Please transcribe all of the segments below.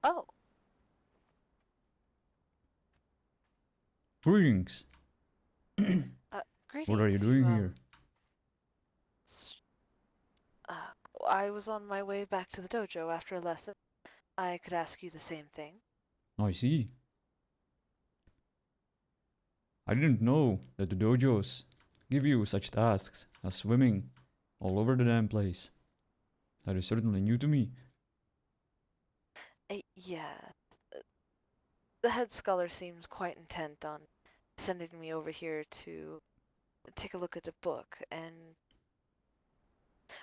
Oh, Greetings. What are you greetings. doing here? S- uh, I was on my way back to the dojo after a lesson. I could ask you the same thing. I see. I didn't know that the dojos give you such tasks as swimming all over the damn place. That is certainly new to me. Yeah, the head scholar seems quite intent on sending me over here to take a look at a book, and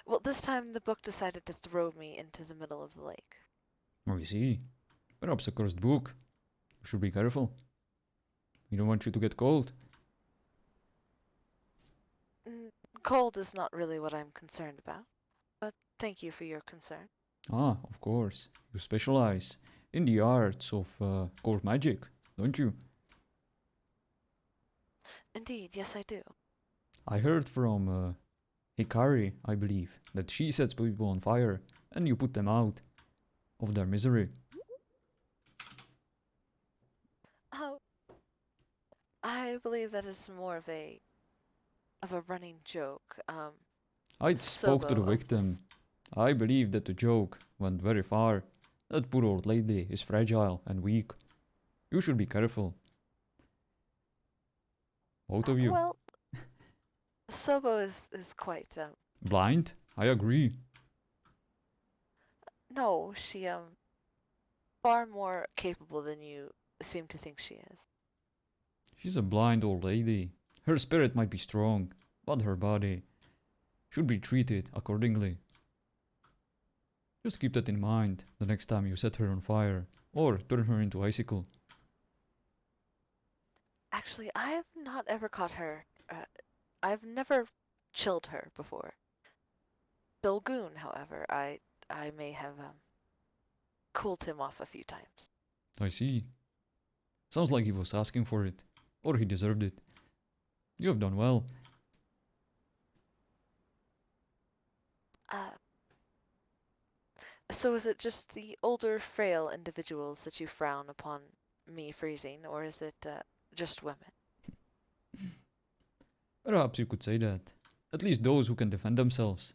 well, this time the book decided to throw me into the middle of the lake. I see. Perhaps a cursed book. You should be careful. We don't want you to get cold. Mm, Cold is not really what I'm concerned about, but thank you for your concern. Ah, of course. You specialize in the arts of cold magic, don't you? Indeed, yes, I do. I heard from Hikari, I believe, that she sets people on fire and you put them out of their misery. Oh, I believe that is more of a running joke. I spoke to the Sobo victim. I believe that the joke went very far. That poor old lady is fragile and weak. You should be careful, both of you. well, Sobo is quite Blind? I agree. no, she far more capable than you seem to think she is. She's a blind old lady. Her spirit might be strong, but her body should be treated accordingly. Just keep that in mind the next time you set her on fire or turn her into icicle. Actually, I have not ever caught her. I've never chilled her before. Dolgoon, however, I may have cooled him off a few times. I see. Sounds like he was asking for it, or he deserved it. You have done well. Uh, so is it just the older, frail individuals that you frown upon me freezing, or is it just women? Perhaps you could say that. At least those who can defend themselves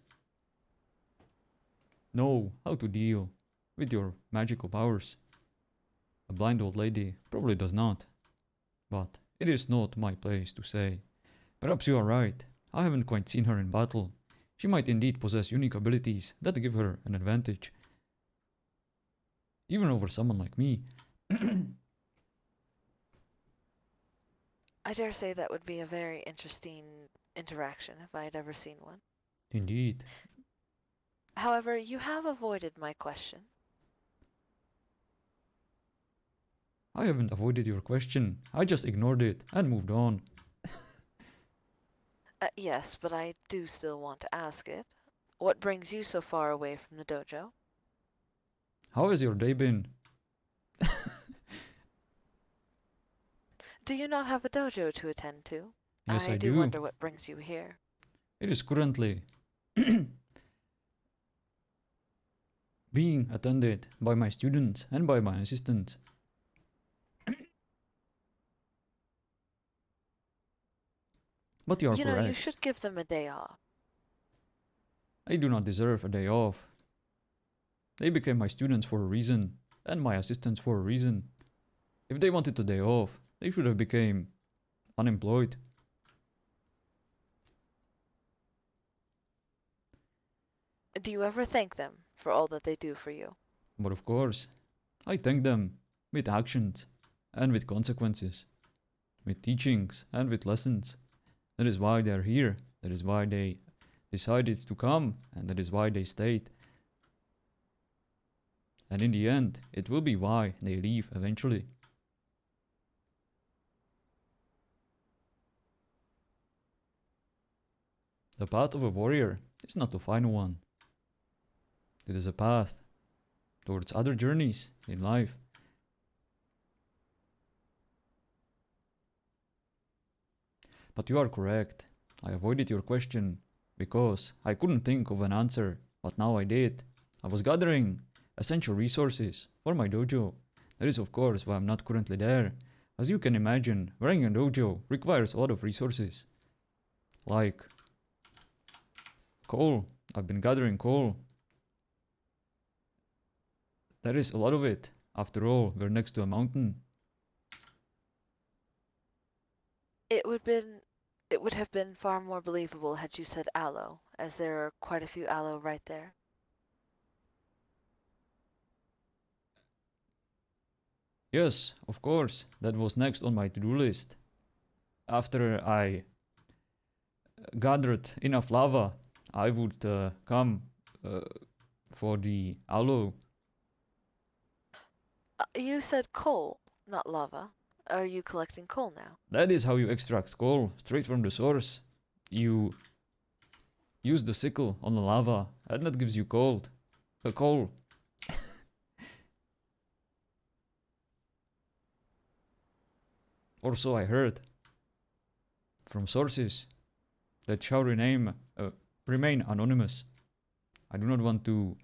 know how to deal with your magical powers. A blind old lady probably does not, but it is not my place to say. Perhaps you are right. I haven't quite seen her in battle. She might indeed possess unique abilities that give her an advantage, even over someone like me. I dare say that would be a very interesting interaction if I had ever seen one. Indeed. However, you have avoided my question. I haven't avoided your question. I just ignored it and moved on. Yes, but I do still want to ask it. What brings you so far away from the dojo? How has your day been? Do you not have a dojo to attend to? Yes, I I do do. wonder what brings you here. It is currently being attended by my students and by my assistants. But you are You know, you correct. should give them a day off. I do not deserve a day off. They became my students for a reason, and my assistants for a reason. If they wanted a day off, they should have become unemployed. Do you ever thank them for all that they do for you? But of course, I thank them with actions and with consequences, with teachings and with lessons. That is why they are here. That is why they decided to come, and that is why they stayed. And in the end, it will be why they leave eventually. The path of a warrior is not the final one. It is a path towards other journeys in life. But you are correct. I avoided your question because I couldn't think of an answer, but now I did. I was gathering essential resources for my dojo. That is, of course, why I'm not currently there. As you can imagine, running a dojo requires a lot of resources. Like coal. I've been gathering coal. There is a lot of it. After all, we're next to a mountain. It would been it would have been far more believable had you said aloe, as there are quite a few aloe right there. Yes, of course, that was next on my to-do list. After I gathered enough lava, I would come uh, for the aloe. You said coal, not lava. Are you collecting coal now? That is how you extract coal, straight from the source. You use the sickle on the lava, and that gives you cold. A coal. Or so I heard. From sources that shall remain anonymous. I do not want to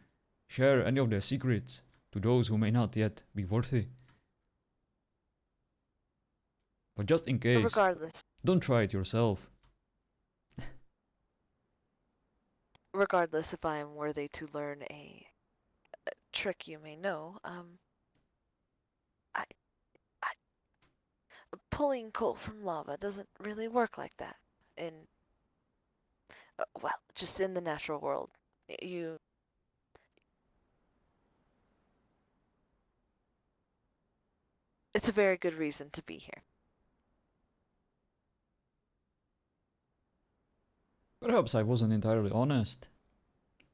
share any of their secrets to those who may not yet be worthy. But just in case, Regardless, don't try it yourself. regardless if I am worthy to learn a trick you may know, I, I pulling coal from lava doesn't really work like that. In well, just in the natural world, you. It's a very good reason to be here. Perhaps I wasn't entirely honest.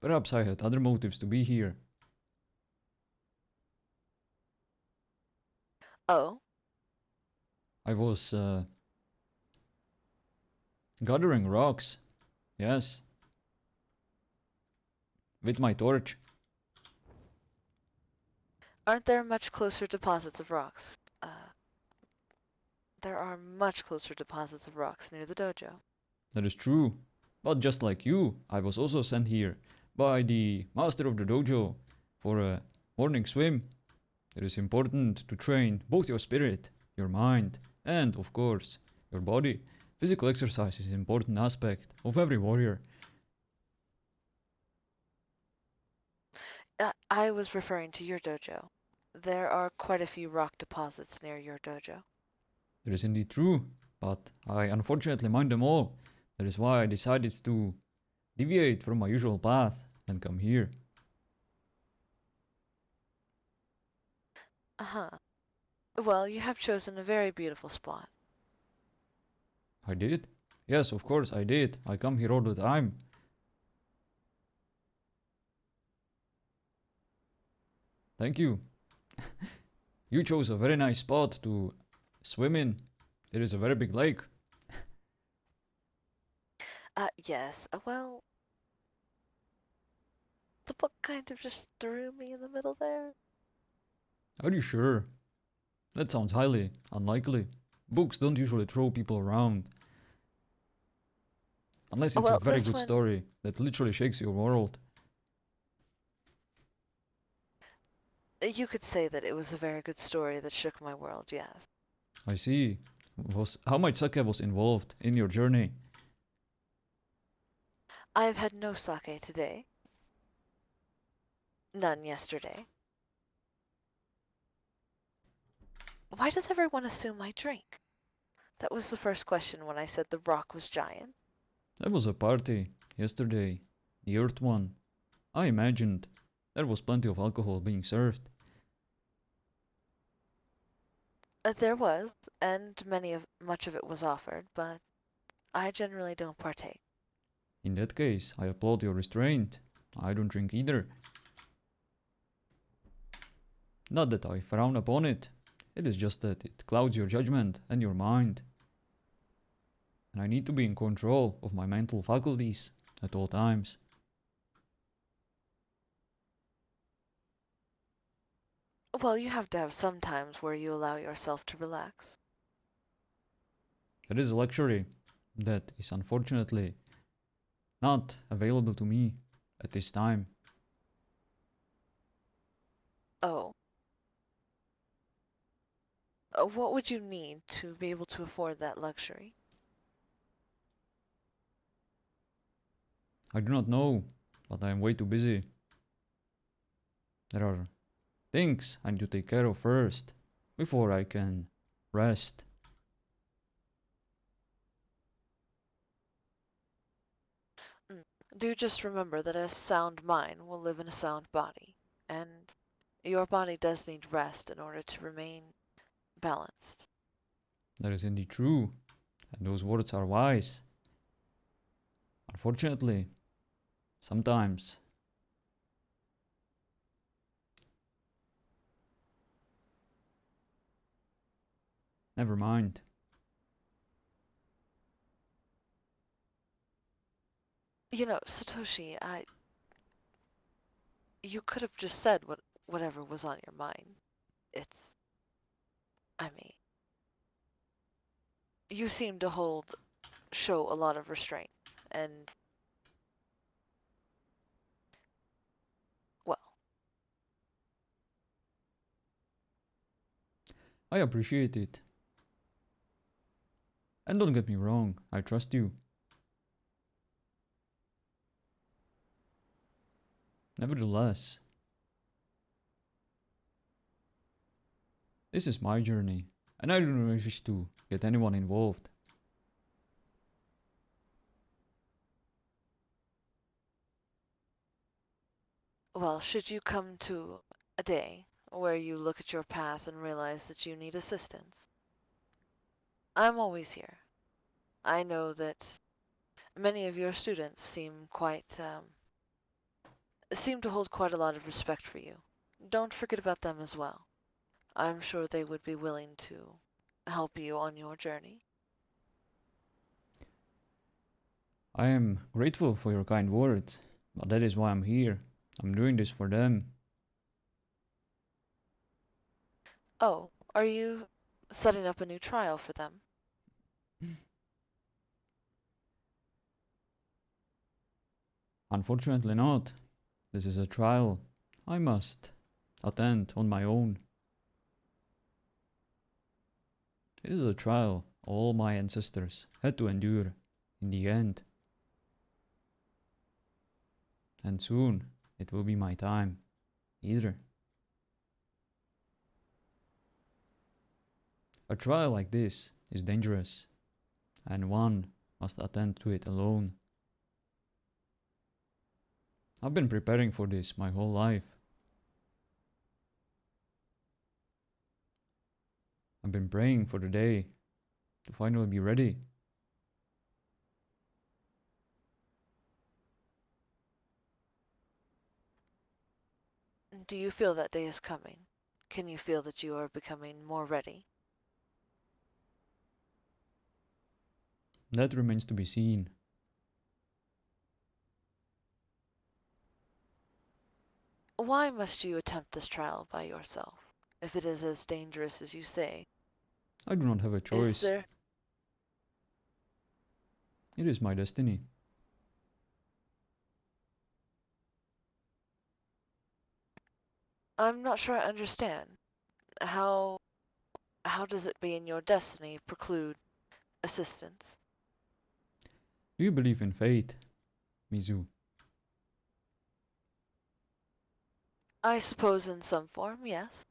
Perhaps I had other motives to be here. Oh, I was gathering rocks, yes, with my torch. aren't there much closer deposits of rocks? There are much closer deposits of rocks near the dojo. That is true. But just like you, I was also sent here by the master of the dojo for a morning swim. It is important to train both your spirit, your mind, and, of course, your body. Physical exercise is an important aspect of every warrior. I was referring to your dojo. There are quite a few rock deposits near your dojo. That is indeed true, but I unfortunately mind them all. That is why I decided to deviate from my usual path and come here. Uh-huh. Well, you have chosen a very beautiful spot. I did? Yes, of course I did. I come here all the time. Thank you. You chose a very nice spot to swim in. It is a very big lake. Yes. Well, the book kind of just threw me in the middle there. Are you sure? That sounds highly unlikely. Books don't usually throw people around. Unless it's a Well, very this good one, story that literally shakes your world. you could say that it was a very good story that shook my world, yes. I see. How much sake was involved in your journey? I've had no sake today. None yesterday. Why does everyone assume I drink? That was the first question when I said the rock was giant. There was a party yesterday, the Earth one. I imagined there was plenty of alcohol being served. There was, and much of it was offered, but I generally don't partake. In that case, I applaud your restraint. I don't drink either. Not that I frown upon it, it is just that it clouds your judgment and your mind. And I need to be in control of my mental faculties at all times. Well, you have to have some times where you allow yourself to relax. That is a luxury that is unfortunately not available to me at this time. Oh, what would you need to be able to afford that luxury? I do not know, but I am way too busy. There are things I need to take care of first, before I can rest. Mm. Do just remember that a sound mind will live in a sound body, and your body does need rest in order to remain balanced. That is indeed true, and those words are wise. Unfortunately, sometimes. Never mind. You know, Satoshi, you could have just said whatever was on your mind. It's, I mean, you seem to show a lot of restraint, and, well, I appreciate it. And don't get me wrong, I trust you. Nevertheless, this is my journey, and I do not wish to get anyone involved. well, should you come to a day where you look at your path and realize that you need assistance, I'm always here. I know that many of your students seem to hold quite a lot of respect for you. Don't forget about them as well. I'm sure they would be willing to help you on your journey. I am grateful for your kind words, but that is why I'm here. I'm doing this for them. Oh, are you setting up a new trial for them? Unfortunately, not. This is a trial I must attend on my own. It is a trial all my ancestors had to endure in the end. And soon it will be my time, either. A trial like this is dangerous, and one must attend to it alone. I've been preparing for this my whole life. I've been praying for the day to finally be ready. Do you feel that day is coming? Can you feel that you are becoming more ready? That remains to be seen. Why must you attempt this trial by yourself, if it is as dangerous as you say? I do not have a Is choice. there? It is my destiny. I'm not sure I understand. How how does it being your destiny preclude assistance? Do you believe in fate, Mizu? I suppose in some form, yes.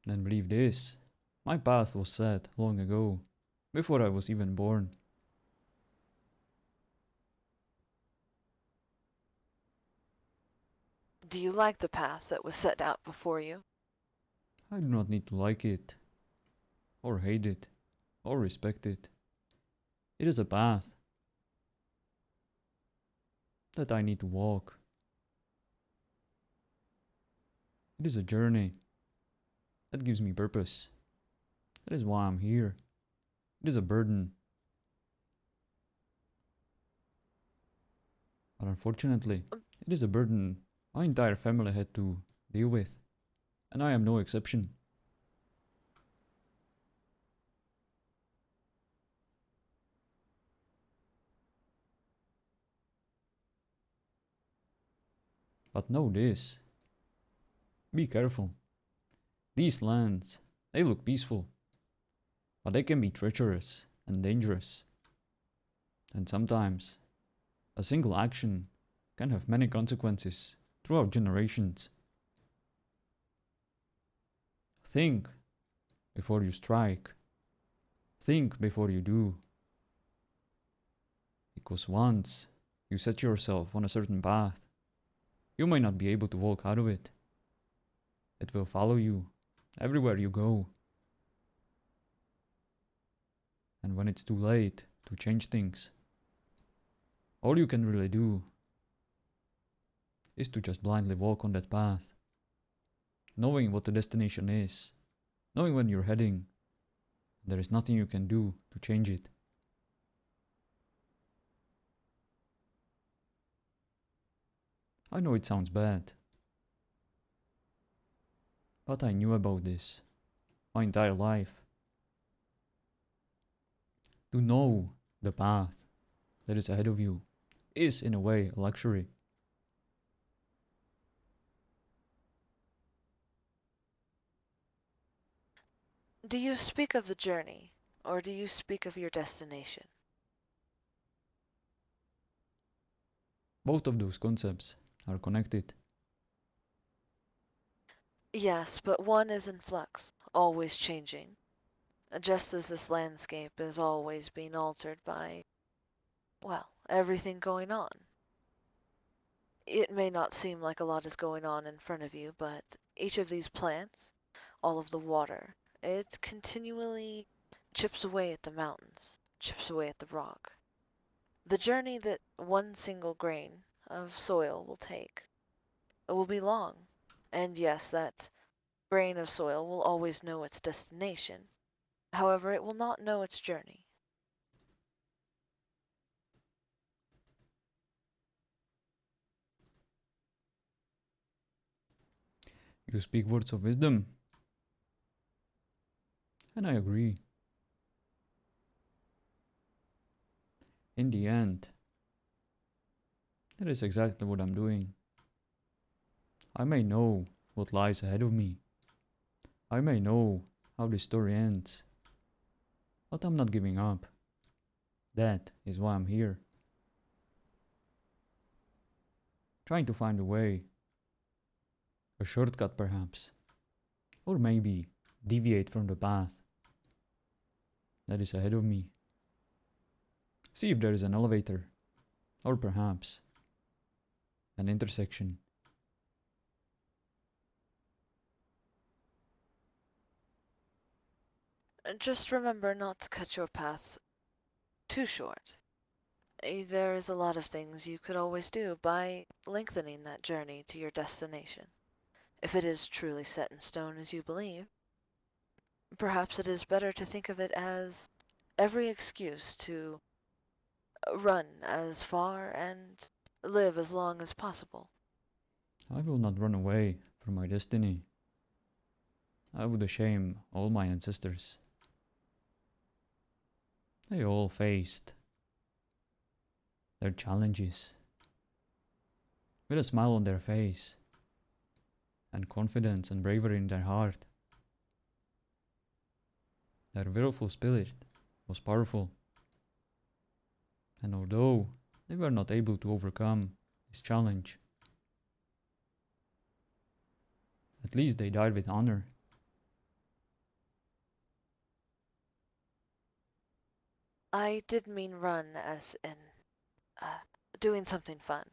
Then believe this. My path was set long ago, before I was even born. Do you like the path that was set out before you? I do not need to like it, or hate it, or respect it. It is a path that I need to walk. It is a journey that gives me purpose. That is why I'm here. It is a burden, but unfortunately, it is a burden my entire family had to deal with, and I am no exception. But know this, Be careful. These lands, they look peaceful, but they can be treacherous and dangerous. And sometimes, a single action can have many consequences throughout generations. Think before you strike. Think before you do. Because once you set yourself on a certain path, you may not be able to walk out of it. It will follow you everywhere you go. And when it's too late to change things, all you can really do is to just blindly walk on that path, knowing what the destination is, knowing when you're heading. There is nothing you can do to change it. I know it sounds bad, but I knew about this my entire life. To know the path that is ahead of you is, in a way, a luxury. Do you speak of the journey, or do you speak of your destination? Both of those concepts are connected. Yes, but one is in flux, always changing, just as this landscape is always being altered by, well, everything going on. It may not seem like a lot is going on in front of you, but each of these plants, all of the water, it continually chips away at the mountains, chips away at the rock. The journey that one single grain of soil will take will be long. And yes, that grain of soil will always know its destination. However, it will not know its journey. You speak words of wisdom, and I agree. In the end, that is exactly what I'm doing. I may know what lies ahead of me. I may know how this story ends, but I'm not giving up. That is why I'm here. Trying to find a way, a shortcut perhaps, or maybe deviate from the path that is ahead of me. See if there is an elevator, or perhaps an intersection. Just remember not to cut your path too short. There is a lot of things you could always do by lengthening that journey to your destination. If it is truly set in stone as you believe, perhaps it is better to think of it as every excuse to run as far and live as long as possible. I will not run away from my destiny. I would shame all my ancestors. They all faced their challenges with a smile on their face and confidence and bravery in their heart. Their willful spirit was powerful, and although they were not able to overcome this challenge, at least they died with honor. I did mean run as in uh, doing something fun.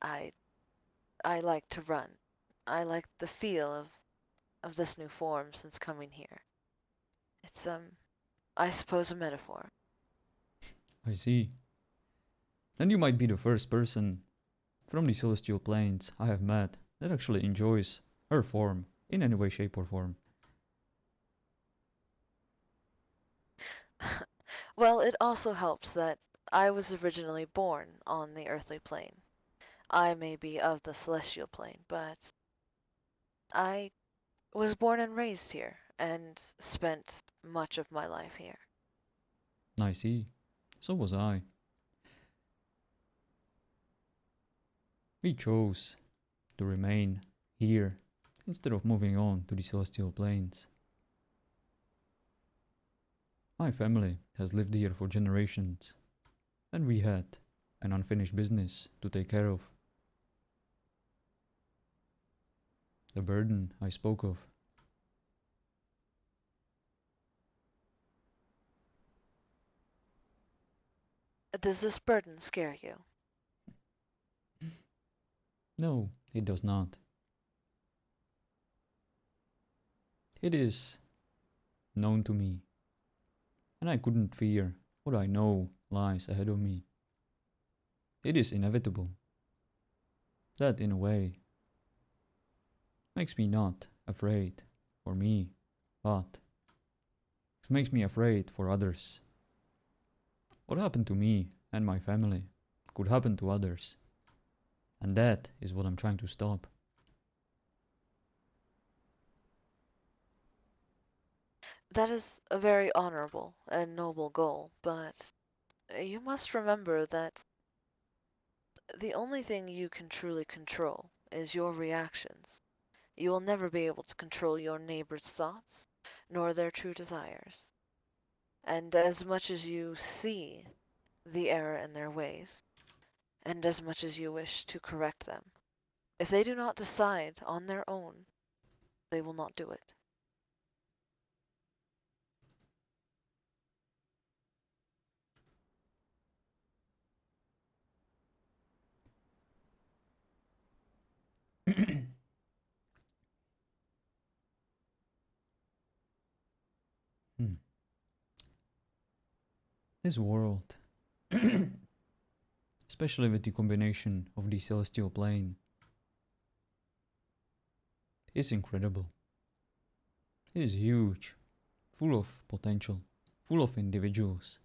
I I like to run. I like the feel of this new form since coming here. It's I suppose a metaphor. I see. Then you might be the first person from the celestial planes I have met that actually enjoys her form in any way, shape, or form. Well, it also helps that I was originally born on the earthly plane. I may be of the celestial plane, but I was born and raised here and spent much of my life here. I see. So was I. We chose to remain here instead of moving on to the celestial planes. My family has lived here for generations, and we had an unfinished business to take care of. The burden I spoke of. Does this burden scare you? No, it does not. It is known to me, and I couldn't fear what I know lies ahead of me. It is inevitable. That, in a way, makes me not afraid for me, but it makes me afraid for others. What happened to me and my family could happen to others, and that is what I'm trying to stop. That is a very honorable and noble goal, but you must remember that the only thing you can truly control is your reactions. You will never be able to control your neighbor's thoughts, nor their true desires. And as much as you see the error in their ways, and as much as you wish to correct them, if they do not decide on their own, they will not do it. Hmm. This world, especially with the combination of the celestial plane, is incredible. It is huge, full of potential, full of individuals.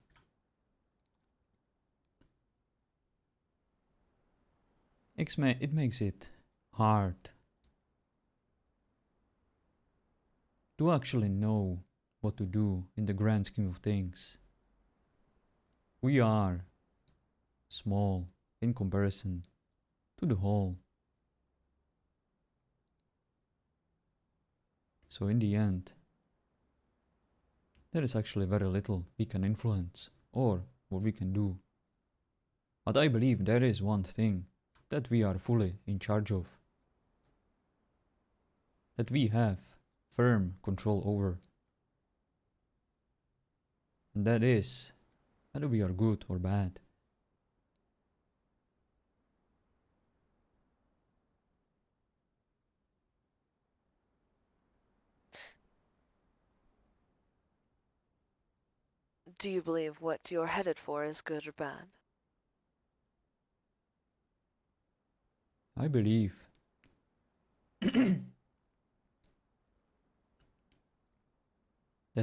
It makes it hard to actually know what to do in the grand scheme of things. We are small in comparison to the whole. So, in the end, there is actually very little we can influence or what we can do. But I believe there is one thing that we are fully in charge of, that we have firm control over, and that is whether we are good or bad. Do you believe what you're headed for is good or bad? I believe that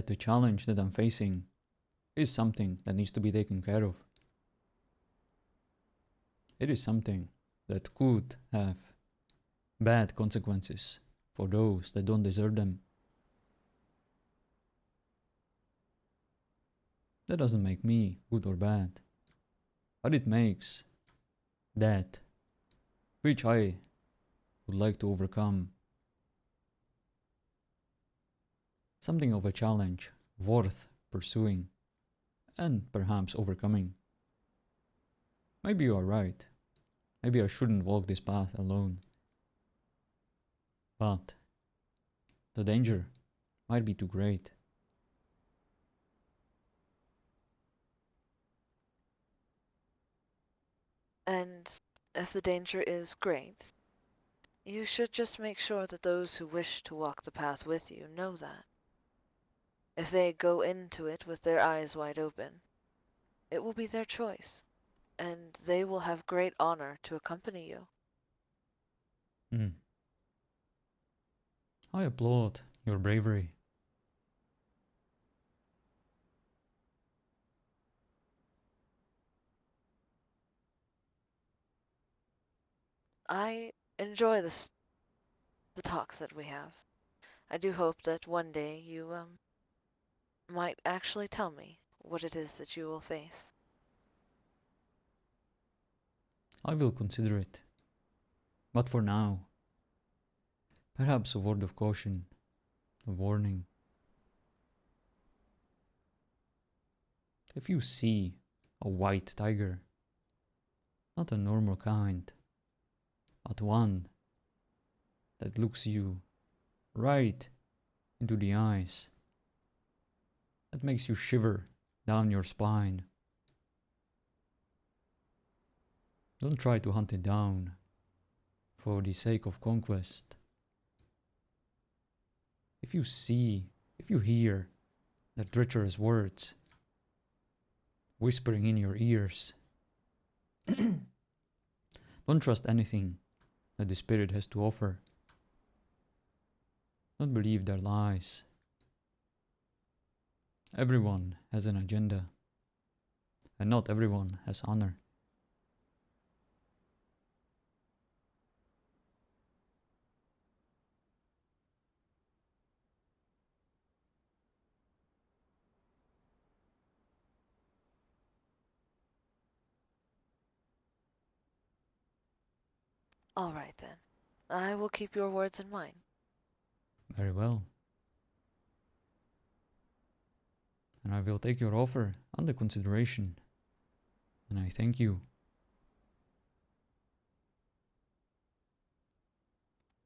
the challenge that I'm facing is something that needs to be taken care of. It is something that could have bad consequences for those that don't deserve them. That doesn't make me good or bad, but it makes that which I would like to overcome something of a challenge worth pursuing and perhaps overcoming. Maybe you are right. Maybe I shouldn't walk this path alone. But the danger might be too great. And if the danger is great, you should just make sure that those who wish to walk the path with you know that. If they go into it with their eyes wide open, it will be their choice, and they will have great honor to accompany you. Mm. I applaud your bravery. I enjoy the talks that we have. I do hope that one day you might actually tell me what it is that you will face. I will consider it. But for now, Perhaps a word of caution, a warning. If you see a white tiger, not a normal kind, but one that looks you right into the eyes, that makes you shiver down your spine, don't try to hunt it down for the sake of conquest. If you see, if you hear the treacherous words whispering in your ears, don't trust anything that the spirit has to offer. Don't believe their lies. Everyone has an agenda, and not everyone has honor. All right then. I will keep your words in mind. Very well. And I will take your offer under consideration. And I thank you.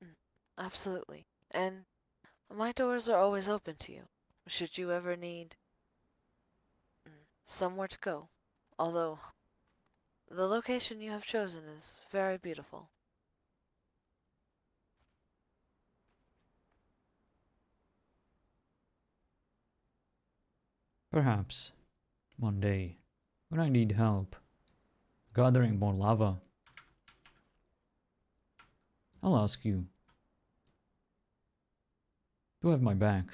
Mm, absolutely. And my doors are always open to you, should you ever need somewhere to go. Although, the location you have chosen is very beautiful. Perhaps one day, when I need help gathering more lava, I'll ask you to have my back.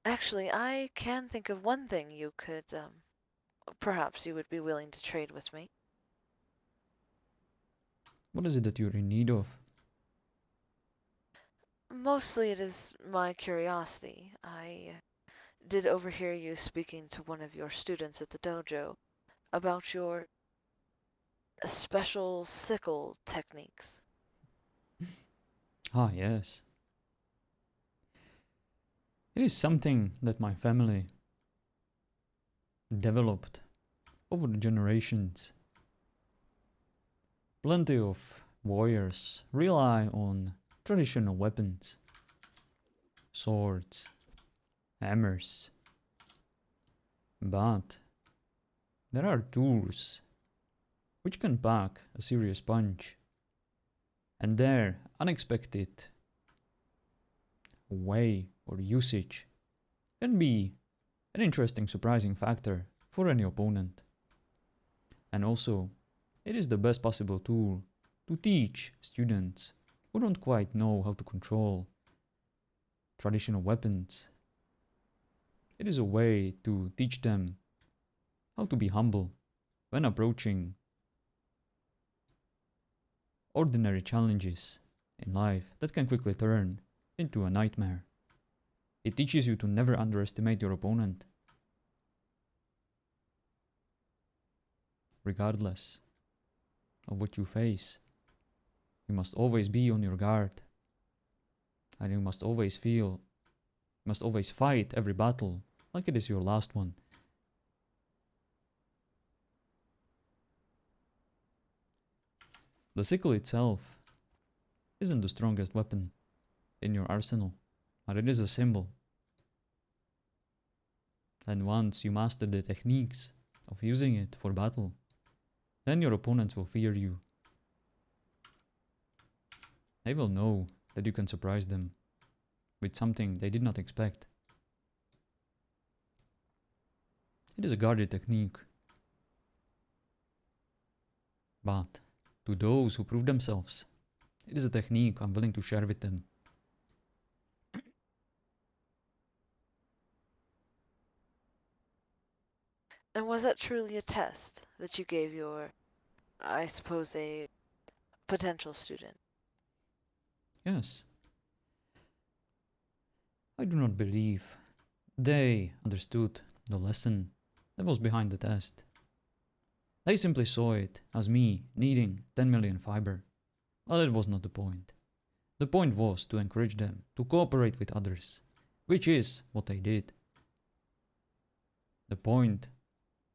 Actually, I can think of one thing you could, perhaps you would be willing to trade with me. What is it that you're in need of? Mostly it is my curiosity. I did overhear you speaking to one of your students at the dojo about your special sickle techniques. Ah, yes. It is something that my family developed over the generations. Plenty of warriors rely on traditional weapons, swords, hammers, but there are tools which can pack a serious punch, and their unexpected way or usage can be an interesting surprising factor for any opponent. And also, it is the best possible tool to teach students who don't quite know how to control traditional weapons. It is a way to teach them how to be humble when approaching ordinary challenges in life that can quickly turn into a nightmare. It teaches you to never underestimate your opponent, regardless of what you face. You must always be on your guard, and you must always fight every battle like it is your last one. The sickle itself isn't the strongest weapon in your arsenal, but it is a symbol. And once you master the techniques of using it for battle, then your opponents will fear you. They will know that you can surprise them with something they did not expect. It is a guarded technique, but to those who prove themselves, it is a technique I'm willing to share with them. And was that truly a test that you gave your, I suppose, a potential student? Yes, I do not believe they understood the lesson that was behind the test. They simply saw it as me needing 10 million fiber. But that was not the point. The point was to encourage them to cooperate with others, which is what they did. The point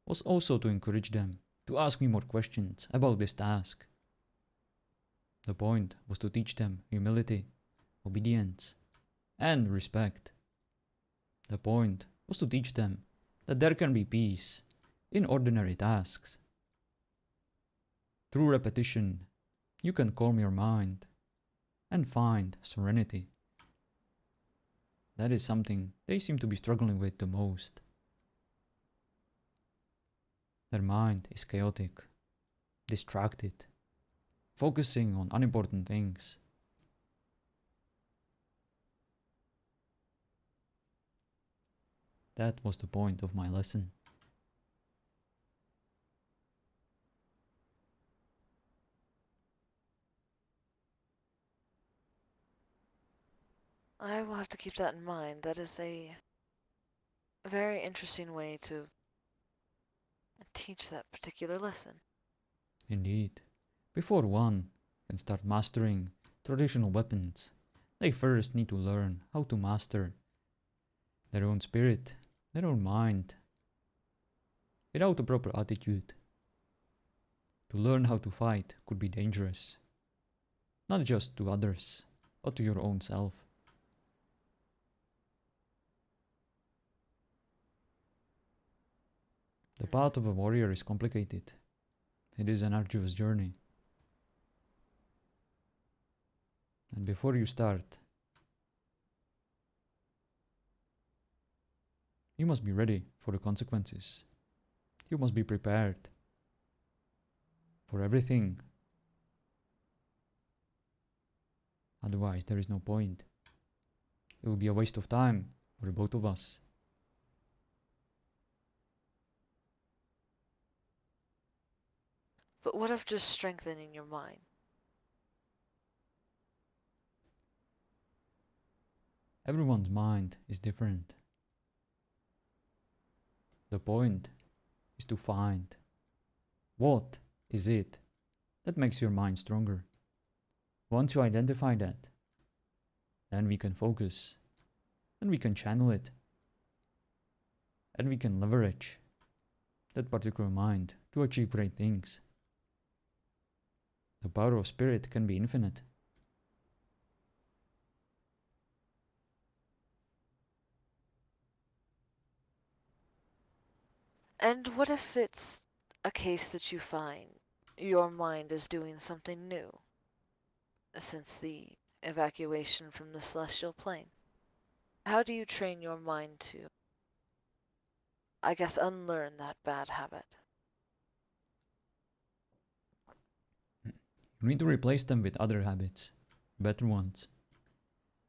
was also to encourage them to ask me more questions about this task. The point was to teach them humility, obedience, and respect. The point was to teach them that there can be peace in ordinary tasks. Through repetition, you can calm your mind and find serenity. That is something they seem to be struggling with the most. Their mind is chaotic, distracted, focusing on unimportant things. That was the point of my lesson. I will have to keep that in mind. That is a very interesting way to teach that particular lesson. Indeed, before one can start mastering traditional weapons, they first need to learn how to master their own spirit, their own mind, without a proper attitude. To learn how to fight could be dangerous, not just to others, but to your own self. The path of a warrior is complicated. It is an arduous journey. And before you start, you must be ready for the consequences. You must be prepared for everything. Otherwise, there is no point. It will be a waste of time for both of us. But what of just strengthening your mind? Everyone's mind is different. The point is to find what is it that makes your mind stronger. Once you identify that, then we can focus, and we can channel it, and we can leverage that particular mind to achieve great things. The power of spirit can be infinite. And what if it's a case that you find your mind is doing something new since the evacuation from the celestial plane? How do you train your mind to, I guess, unlearn that bad habit? You need to replace them with other habits, better ones.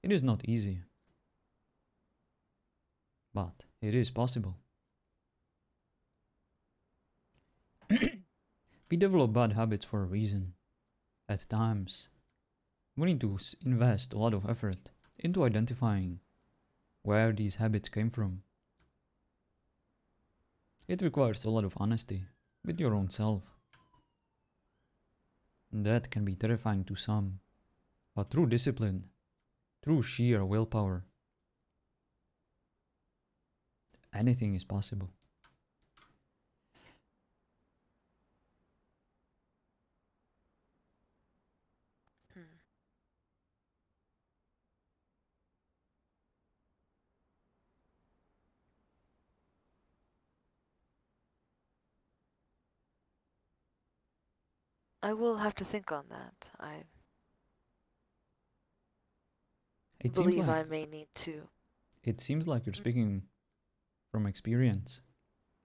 It is not easy, but it is possible. We develop bad habits for a reason. At times, we need to invest a lot of effort into identifying where these habits came from. It requires a lot of honesty with your own self. And that can be terrifying to some, but through discipline, through sheer willpower, anything is possible. Hmm. I will have to think on that. I It seems believe I like may need to. it seems like you're speaking from experience.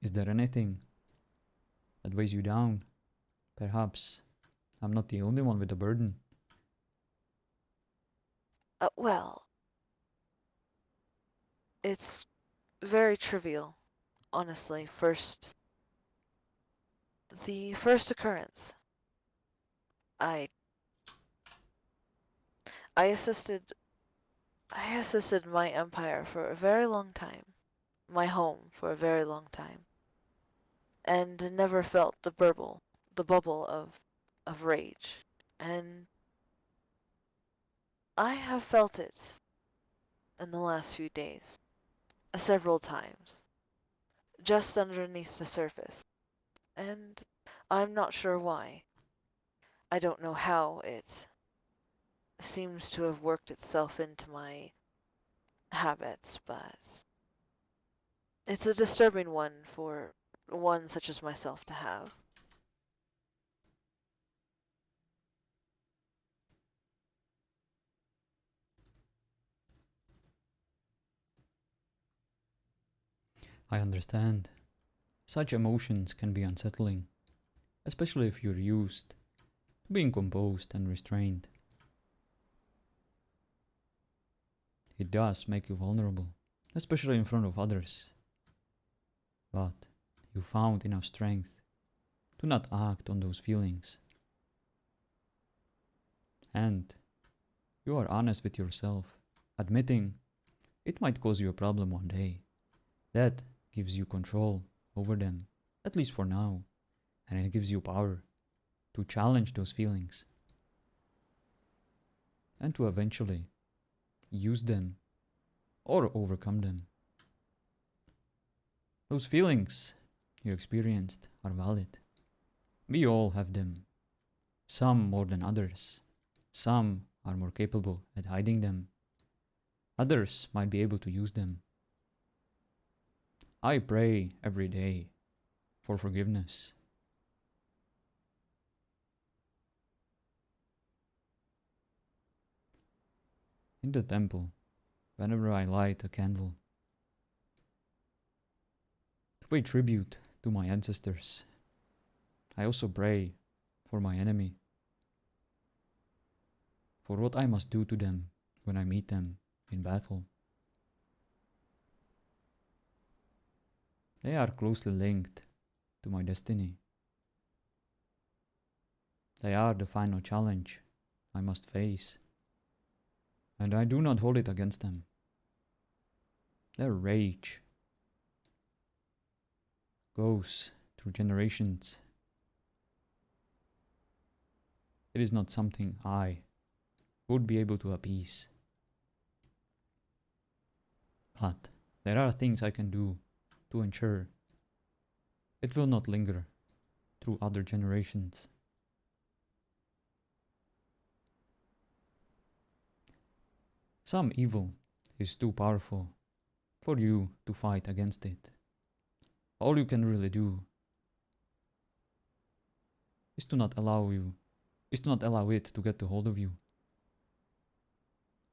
Is there anything that weighs you down? Perhaps I'm not the only one with a burden. Well, it's very trivial, honestly. The first occurrence. I I assisted I assisted my empire for a very long time, my home for a very long time. and never felt the bubble of rage. And I have felt it in the last few days, several times, just underneath the surface. And I'm not sure why. I don't know how it seems to have worked itself into my habits, but it's a disturbing one for one such as myself to have. I understand. Such emotions can be unsettling, especially if you're used to being composed and restrained. It does make you vulnerable, especially in front of others. But you found enough strength to not act on those feelings. And you are honest with yourself, admitting it might cause you a problem one day. That gives you control over them, at least for now, and it gives you power to challenge those feelings and to eventually use them or overcome them. Those feelings you experienced are valid. We all have them, some more than others. Some are more capable at hiding them, others might be able to use them. I pray every day for forgiveness. In the temple, whenever I light a candle, to pay tribute to my ancestors, I also pray for my enemy, for what I must do to them when I meet them in battle. They are closely linked to my destiny. They are the final challenge I must face, and I do not hold it against them. Their rage goes through generations. It is not something I would be able to appease. But there are things I can do to ensure it will not linger through other generations. Some evil is too powerful for you to fight against it. All you can really do is to not allow it to get a hold of you.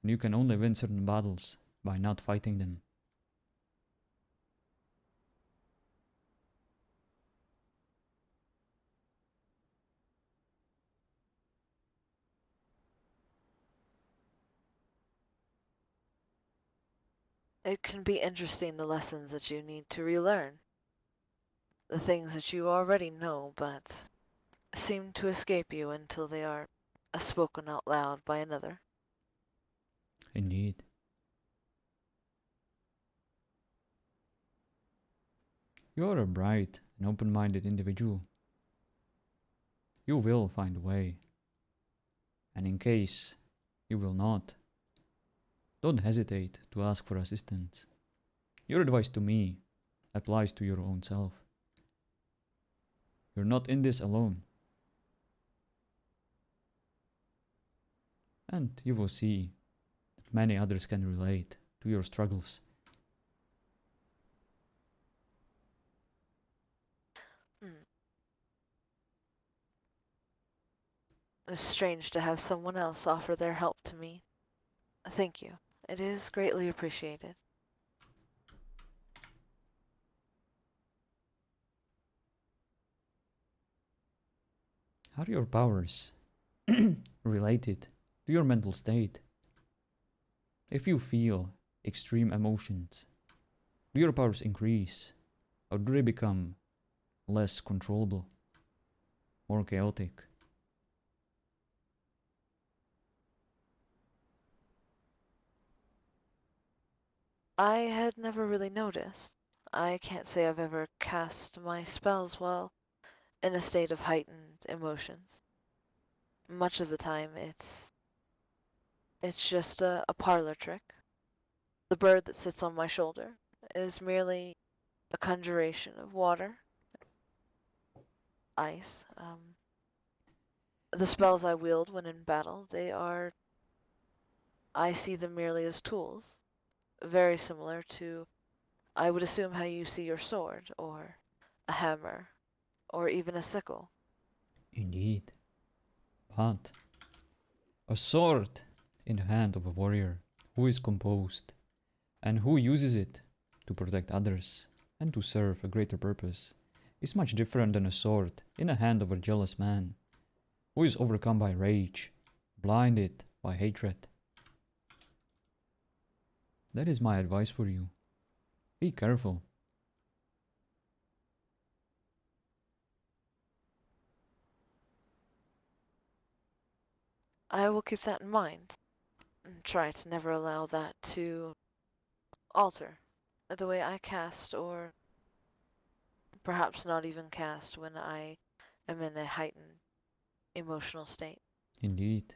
And you can only win certain battles by not fighting them. It can be interesting the lessons that you need to relearn, the things that you already know but seem to escape you until they are spoken out loud by another. Indeed. You are a bright and open-minded individual. You will find a way. And in case you will not, don't hesitate to ask for assistance. Your advice to me applies to your own self. You're not in this alone. And you will see that many others can relate to your struggles. Hmm. It's strange to have someone else offer their help to me. Thank you. It is greatly appreciated. Are your powers related to your mental state? If you feel extreme emotions, do your powers increase or do they become less controllable, more chaotic? I had never really noticed. I can't say I've ever cast my spells while in a state of heightened emotions. Much of the time, it's just a parlor trick. The bird that sits on my shoulder is merely a conjuration of water, ice. The spells I wield when in battle, I see them merely as tools, very similar to, I would assume, how you see your sword, or a hammer, or even a sickle. Indeed. But a sword in the hand of a warrior who is composed and who uses it to protect others and to serve a greater purpose is much different than a sword in the hand of a jealous man who is overcome by rage, blinded by hatred. That is my advice for you. Be careful. I will keep that in mind and try to never allow that to alter the way I cast, or perhaps not even cast when I am in a heightened emotional state. Indeed,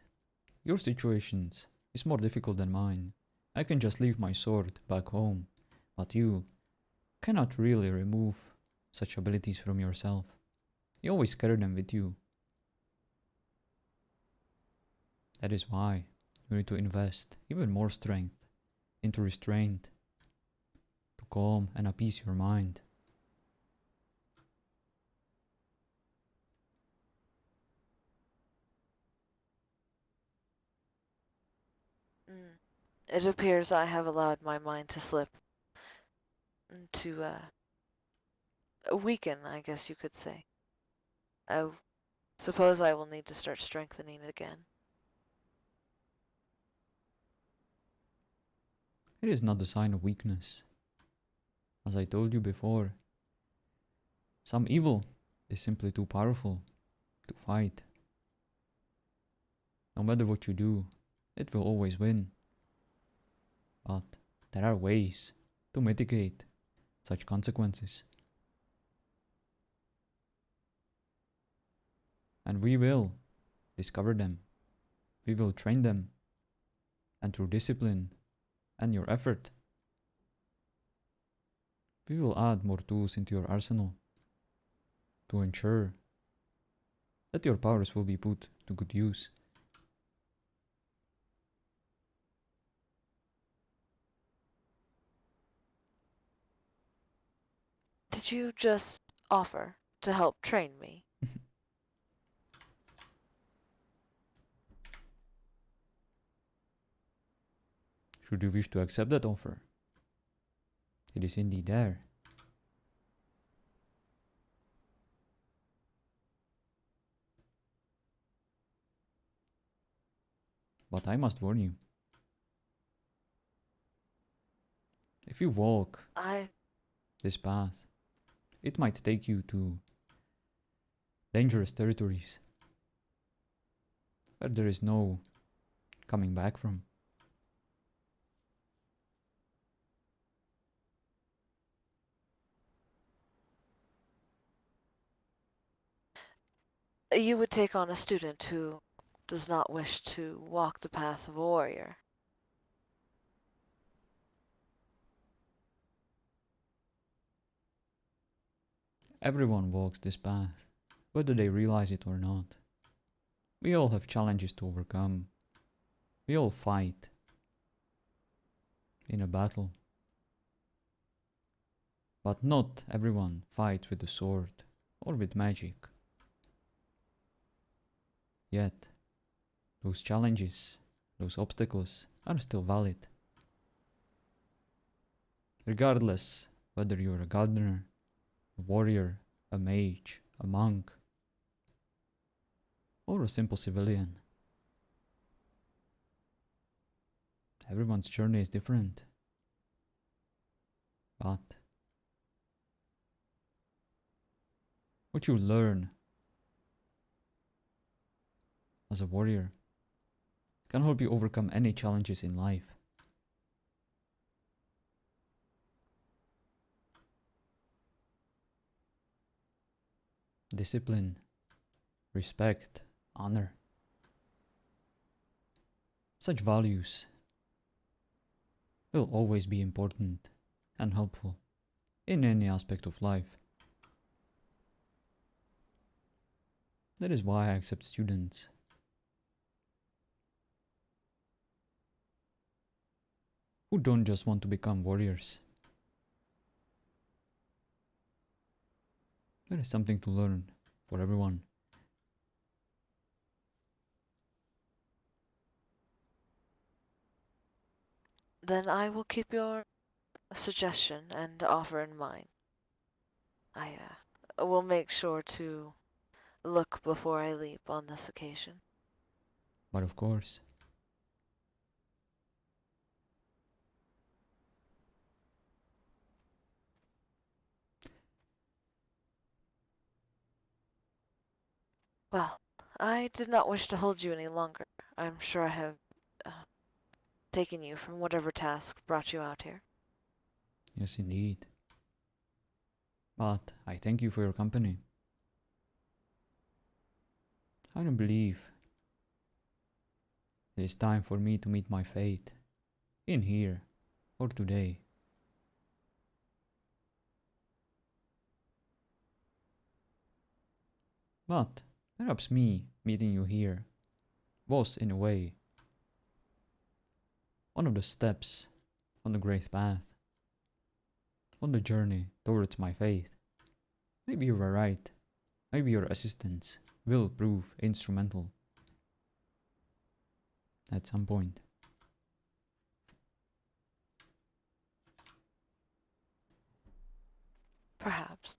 your situations is more difficult than mine. I can just leave my sword back home, but you cannot really remove such abilities from yourself. You always carry them with you. That is why you need to invest even more strength into restraint to calm and appease your mind. Mm. It appears I have allowed my mind to slip, to weaken, I guess you could say. I suppose I will need to start strengthening it again. It is not a sign of weakness. As I told you before, some evil is simply too powerful to fight. No matter what you do, it will always win. But there are ways to mitigate such consequences. And we will discover them. We will train them. And through discipline and your effort, we will add more tools into your arsenal to ensure that your powers will be put to good use. Did you just offer to help train me? Should you wish to accept that offer, it is indeed there. But I must warn you, if you walk I this path, it might take you to dangerous territories where there is no coming back from. You would take on a student who does not wish to walk the path of a warrior. Everyone walks this path, whether they realize it or not. We all have challenges to overcome. We all fight in a battle. But not everyone fights with a sword or with magic. Yet, those challenges, those obstacles are still valid. Regardless whether you're a gardener, a warrior, a mage, a monk, or a simple civilian. Everyone's journey is different. But what you learn as a warrior can help you overcome any challenges in life. discipline, respect, honor. Such values will always be important and helpful in any aspect of life. That is why I accept students who don't just want to become warriors. There is something to learn for everyone. Then I will keep your suggestion and offer in mind. I will make sure to look before I leap on this occasion. But of course, Well, I did not wish to hold you any longer. I'm sure I have uh, taken you from whatever task brought you out here. yes indeed. But I thank you for your company. I don't believe it is time for me to meet my fate in here or today. But perhaps me meeting you here was, in a way, one of the steps on the great path, on the journey towards my faith. Maybe you were right. Maybe your assistance will prove instrumental at some point. Perhaps.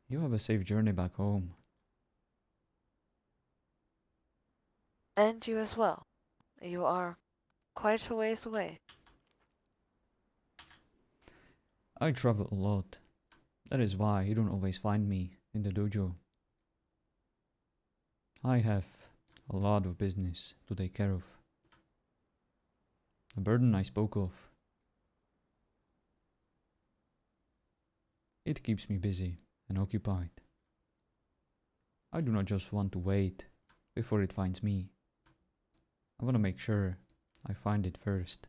You have a safe journey back home. And you as well. You are quite a ways away. I travel a lot. That is why you don't always find me in the dojo. I have a lot of business to take care of. The burden I spoke of. It keeps me busy and occupied. I do not just want to wait before it finds me. I want to make sure I find it first.